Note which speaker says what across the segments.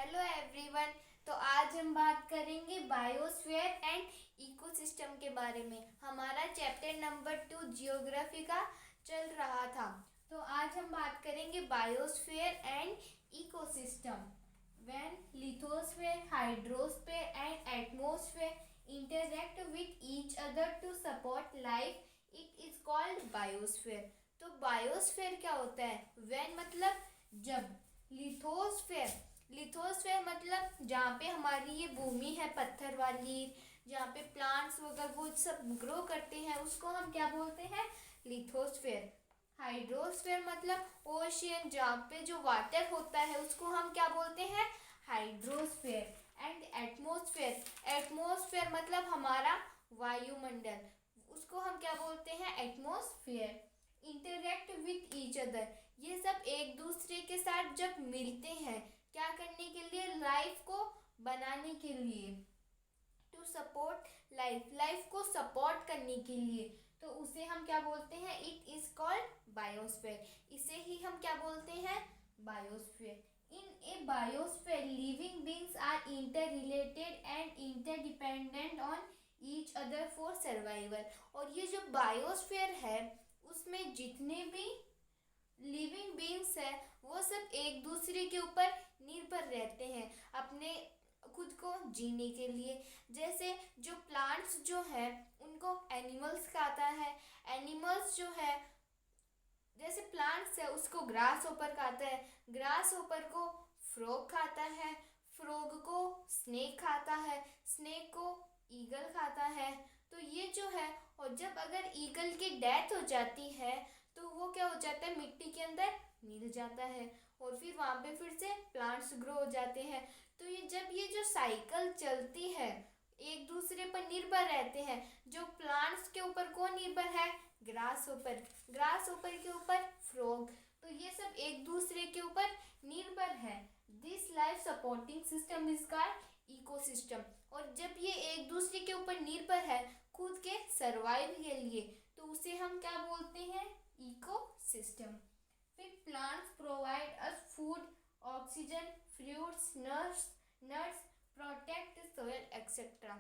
Speaker 1: Hello everyone. तो आज हम बात करेंगे बायोस्फीयर एंड इकोसिस्टम के बारे में। हमारा चैप्टर नंबर 2 जियोग्राफी का चल रहा था। तो आज हम बात करेंगे biosphere and ecosystem. When lithosphere, hydrosphere and atmosphere interact with each other to support life, it is called biosphere. तो बायोस्फीयर क्या होता है? व्हेन मतलब जब, लिथोस्फेयर लिथोस्फेयर मतलब जहाँ पे हमारी ये भूमि है पत्थर वाली, जहाँ पे प्लांट्स वगैरह वो सब ग्रो करते हैं, उसको हम क्या बोलते हैं? लिथोस्फेयर। हाइड्रोस्फेयर मतलब ओशियन, जहाँ पे जो वाटर होता है उसको हम क्या बोलते हैं? हाइड्रोस्फेयर। एंड एटमॉस्फेयर मतलब हमारा वायुमंडल, उसको हम क्या बोलते हैं? Atmosphere. Interact with each other, ये सब एक दूसरे के साथ जब मिलते हैं, क्या करने के लिए? लाइफ को बनाने के लिए। टू सपोर्ट लाइफ को सपोर्ट करने के लिए, तो उसे हम क्या बोलते हैं? It is called biosphere. इसे ही हम क्या बोलते हैं? Biosphere. In a biosphere living beings are inter related and interdependent on each other for survival. और ये जो बायोस्फीयर है उसमें जितने भी लिविंग बींग्स है वो सब एक दूसरे के ऊपर निर्भर रहते हैं अपने खुद को जीने के लिए। जैसे जो प्लांट्स जो है उनको एनिमल्स खाता है। एनिमल्स जो है, जैसे प्लांट्स है उसको ग्रास होपर खाता है, ग्रास होपर को फ्रॉग खाता है, फ्रॉग को स्नेक खाता है, स्नेक को ईगल खाता है। तो ये जो है, और जब अगर ईगल की डेथ हो जाती है तो वो क्या हो जाता है? मिट्टी के अंदर मिल जाता है और फिर वहाँ पे फिर से प्लांट्स ग्रो हो जाते हैं। तो ये जब ये जो साइकिल चलती है, एक दूसरे पर निर्भर रहते हैं। जो प्लांट्स के ऊपर कौन निर्भर है? ग्रास ऊपर, ग्रास ऊपर के ऊपर फ्रॉग। तो ये सब एक दूसरे के ऊपर निर्भर है। This life supporting system is called ecosystem. और जब ये एक दूसरे के ऊपर निर्भर है खुद के सर्वाइव के लिए, तो उसे हम क्या बोलते हैं? इकोसिस्टम। फिर plants provide us food, oxygen, fruits, nuts, protect soil etcetera.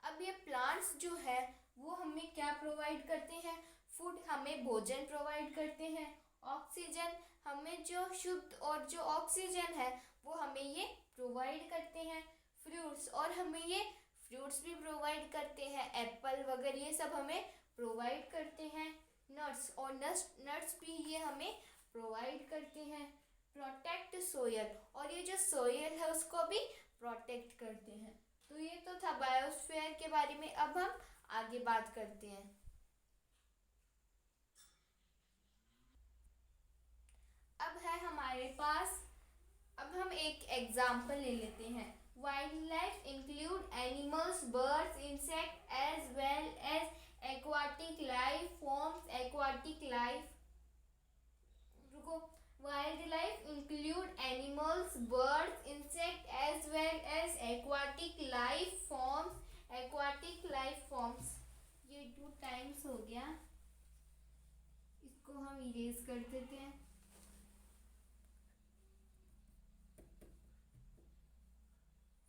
Speaker 1: अब ये प्लांट्स जो है वो हमें क्या प्रोवाइड करते हैं? फूड, हमें भोजन प्रोवाइड करते हैं। ऑक्सीजन, हमें जो शुद्ध और जो ऑक्सीजन है वो हमें ये प्रोवाइड करते हैं। फ्रूट्स, और हमें ये फ्रूट्स भी प्रोवाइड करते हैं, एप्पल वगैरह ये सब हमें प्रोवाइड करते हैं। नट्स, और नट्स भी ये हमें प्रोवाइड करते हैं। प्रोटेक्ट सोयल, और ये जो सोयल है उसको भी प्रोटेक्ट करते हैं। तो ये तो था बायोस्फीयर के बारे में। अब हम आगे बात करते हैं। अब है हमारे पास, अब हम एक एग्जाम्पल ले लेते हैं। Wildlife include animals, birds, insect as well as aquatic life forms. Aquatic life, रुको, wildlife include animals, birds, insect as well as aquatic life forms. Aquatic life forms, ये 2 टाइम्स हो गया, इसको हम erase कर देते हैं।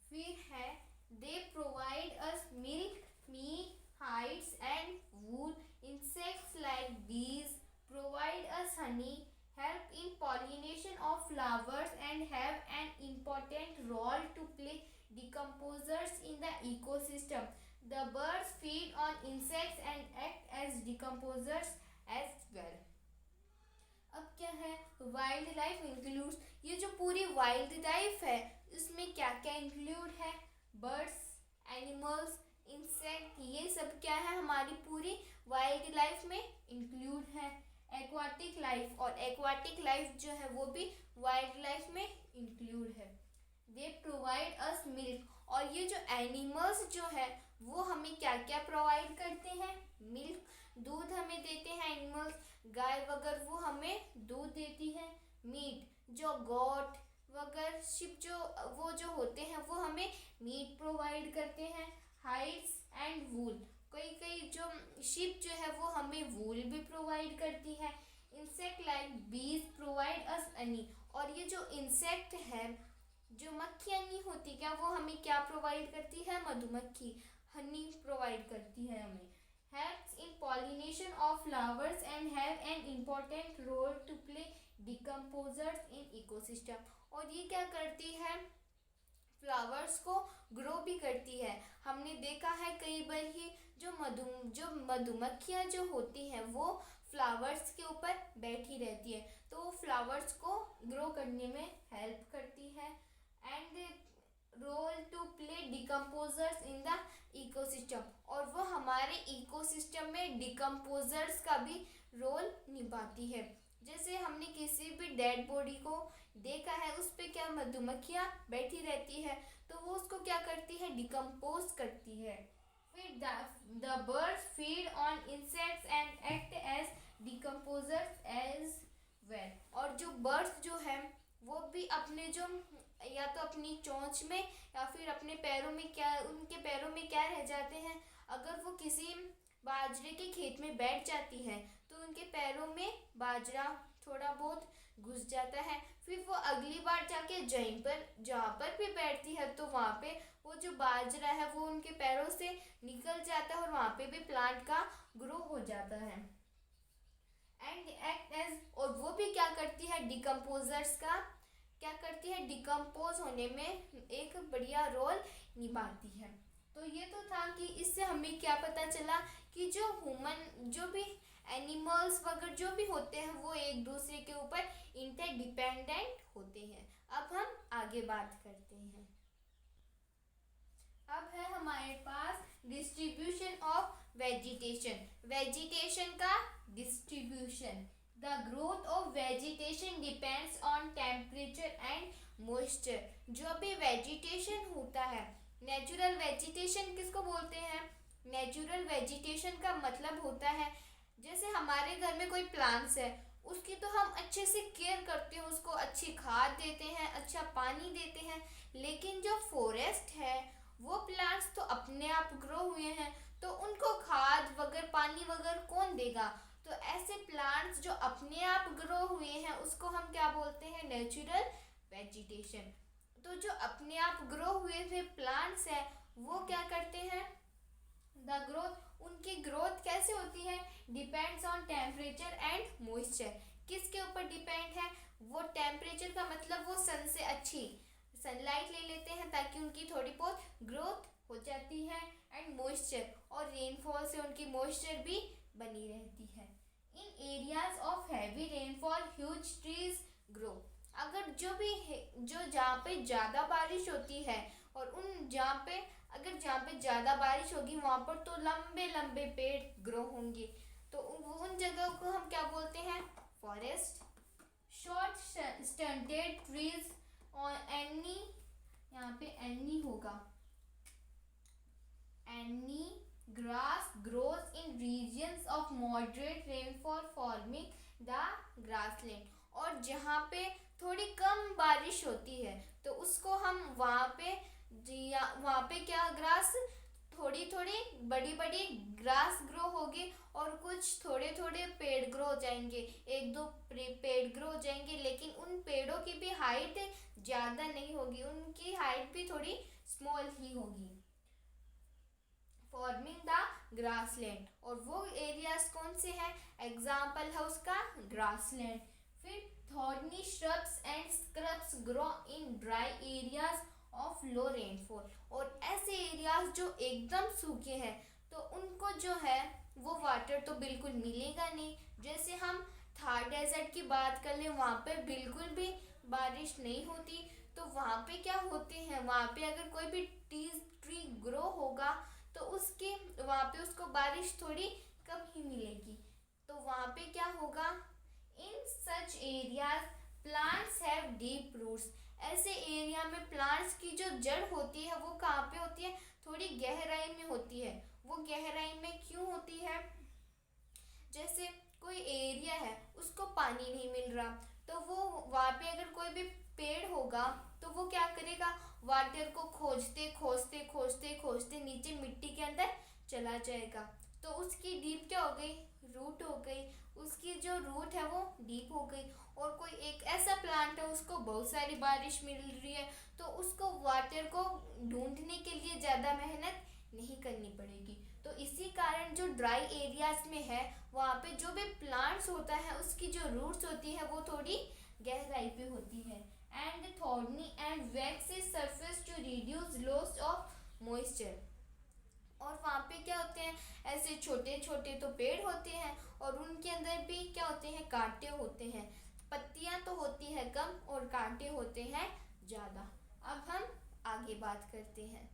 Speaker 1: फिर है they provide us milk, meat, hides and wool. Insects like bees provide us honey, help in pollination of flowers and have an important role to play decomposers in the ecosystem. The birds feed on insects and act as decomposers as well. अब क्या है? Wild life includes, ये जो पूरी wild life है इसमें क्या क्या इंक्लूड है? बर्ड्स, एनिमल्स, इंसेक्ट, ये सब क्या है? हमारी पूरी वाइल्ड लाइफ में इंक्लूड है। एक्वाटिक लाइफ, और एक्वाटिक लाइफ जो है वो भी वाइल्ड लाइफ में इंक्लूड है। दे प्रोवाइड अस मिल्क, और ये जो एनिमल्स जो है वो हमें क्या क्या प्रोवाइड करते हैं? मिल्क, दूध हमें देते हैं एनिमल्स, गाय वगैरह वो हमें दूध देती है। मीट, जो गोट वगैरह शिप जो वो जो होते हैं वो हमें मीट प्रोवाइड करते हैं। हाइड्स एंड वूल, कई जो शिप जो है वो हमें वूल भी प्रोवाइड करती है। इंसेक्ट लाइक बीज प्रोवाइड अस हनी, और ये जो इंसेक्ट है जो मक्खियाँ नहीं होती क्या, वो हमें क्या प्रोवाइड करती है? मधुमक्खी हनी प्रोवाइड करती है हमें। Helps in pollination of flowers and have an important role to play decomposers in ecosystem. और ये क्या करती है? फ्लावर्स को ग्रो भी करती है। हमने देखा है कई बार ही जो मधुमक्खियाँ जो होती हैं वो फ्लावर्स के ऊपर बैठी रहती है, तो वो फ्लावर्स को ग्रो करने में हेल्प करती है। And role to play decomposers in the ecosystem, और वो हमारे इकोसिस्टम में डिकम्पोजर्स का भी रोल निभाती है। जैसे हमने किसी भी डेड बॉडी को देखा है, उस पे क्या मधुमक्खियाँ बैठी रहती है, तो वो उसको क्या करती है? डिकम्पोज करती है। फिर the birds feed on insects and act as decomposers as well. और जो बर्ड्स जो है वो भी अपने जो या तो अपनी चोंच में या फिर अपने पैरों में क्या, उनके पैरों में क्या रह जाते हैं, अगर वो किसी बाजरे के खेत में बैठ जाती है तो उनके पैरों में बाजरा थोड़ा बहुत घुस जाता है। फिर वो अगली बार जाके जहाँ पर भी बैठती है तो वहाँ पे वो जो बाजरा है वो उनके पैरों से निकल जाता है और वहाँ पे भी प्लांट का ग्रो हो जाता है। एंड एक्ट एज, और वो भी क्या करती है? डिकम्पोजर्स का क्या करती है? डिकम्पोज होने में एक बढ़िया रोल निभाती है। तो ये तो था कि इससे हमें क्या पता चला कि जो भी एनिमल्स वगैरह जो भी होते हैं वो एक दूसरे के ऊपर इंटरडिपेंडेंट होते हैं। अब हम आगे बात करते हैं। अब है हमारे पास डिस्ट्रीब्यूशन ऑफ वेजिटेशन। वेजिटेशन का distribution. The growth of vegetation depends on temperature and moisture. जो भी वेजिटेशन होता है, नेचुरल वेजिटेशन किसको बोलते हैं? नेचुरल वेजिटेशन का मतलब होता है जैसे हमारे घर में कोई प्लांट्स है, उसकी तो हम अच्छे से केयर करते हैं, उसको अच्छी खाद देते हैं, अच्छा पानी देते हैं। लेकिन जो फॉरेस्ट है वो प्लांट्स तो अपने आप ग्रो हुए हैं, तो उनको खाद वगैरह पानी वगैरह कौन देगा? तो ऐसे प्लांट्स जो अपने आप ग्रो हुए हैं उसको हम क्या बोलते हैं? Natural vegetation. तो जो अपने आप ग्रो हुए हुए प्लांट्स हैं वो क्या करते हैं? द ग्रोथ, उनकी ग्रोथ कैसे होती है? Depends on temperature and moisture. किसके ऊपर डिपेंड है? वो टेम्परेचर का मतलब वो सन से अच्छी सनलाइट ले लेते हैं ताकि उनकी थोड़ी बहुत ग्रोथ हो जाती है। एंड मॉइस्चर, और रेनफॉल से उनकी मॉइस्चर भी बनी रहती है। In areas of heavy rainfall huge trees grow. अगर जो जहाँ पे ज़्यादा बारिश होती है और जहाँ पे ज़्यादा बारिश होगी वहाँ पर तो लंबे लंबे पेड़ ग्रो होंगे, तो उन जगहों को हम क्या बोलते हैं? फॉरेस्ट। शॉर्ट स्टंटेड ट्रीज और एनी, यहाँ पे एनी होगा, any grass grows in regions of moderate rainfall forming the grassland. और जहाँ पे थोड़ी कम बारिश होती है तो उसको हम वहाँ पे क्या ग्रास, थोड़ी थोड़ी बड़ी बड़ी ग्रास ग्रो होगी और कुछ थोड़े थोड़े पेड़ ग्रो हो जाएंगे, एक दो पेड़ ग्रो हो जाएंगे, लेकिन उन पेड़ों की भी हाइट ज़्यादा नहीं होगी, उनकी हाइट भी थोड़ी स्मॉल ही होगी। फॉर्मिंग द ग्रासलैंड, और वो एरियाज कौन से हैं? एग्जाम्पल है उसका ग्रासलैंड। फिर thorny shrubs and scrubs grow in dry areas of low rainfall. और ऐसे एरियाज जो एकदम सूखे हैं तो उनको जो है वो वाटर तो बिल्कुल मिलेगा नहीं। जैसे हम थार डेजर्ट की बात कर लें, वहाँ पे बिल्कुल भी बारिश नहीं होती, तो वहाँ पे क्या होते हैं, वहाँ पे अगर कोई भी ट्री ग्रो होगा तो वहाँ पे उसको बारिश थोड़ी कम ही मिलेगी। तो वहाँ पे क्या होगा? In such areas plants have deep roots. ऐसे एरिया में प्लांट्स की जो जड़ होती है वो कहाँ पे होती है? थोड़ी गहराई में होती है। वो गहराई में क्यों होती है? जैसे कोई एरिया है उसको पानी नहीं मिल रहा, तो वो वहाँ पे अगर कोई भी पेड़ होगा तो वो क्या करेगा? वाटर को खोजते खोजते खोजते खोजते नीचे मिट्टी के अंदर चला जाएगा, तो उसकी डीप क्या हो गई? रूट हो गई, उसकी जो रूट है वो डीप हो गई, और कोई एक ऐसा प्लांट है उसको बहुत सारी बारिश मिल रही है, तो उसको वाटर को ढूंढने के लिए ज़्यादा मेहनत नहीं करनी पड़ेगी। तो इसी कारण जो ड्राई एरियाज में है वहाँ पे जो भी प्लांट्स होता है उसकी जो रूट्स होती है वो थोड़ी गहराई पे होती है। And thorny and waxy surface to reduce loss of moisture. और वहाँ पे क्या होते हैं, ऐसे छोटे छोटे तो पेड़ होते हैं और उनके अंदर भी क्या होते हैं, कांटे होते हैं। पत्तियाँ तो होती है कम और कांटे होते हैं ज़्यादा। अब हम आगे बात करते हैं।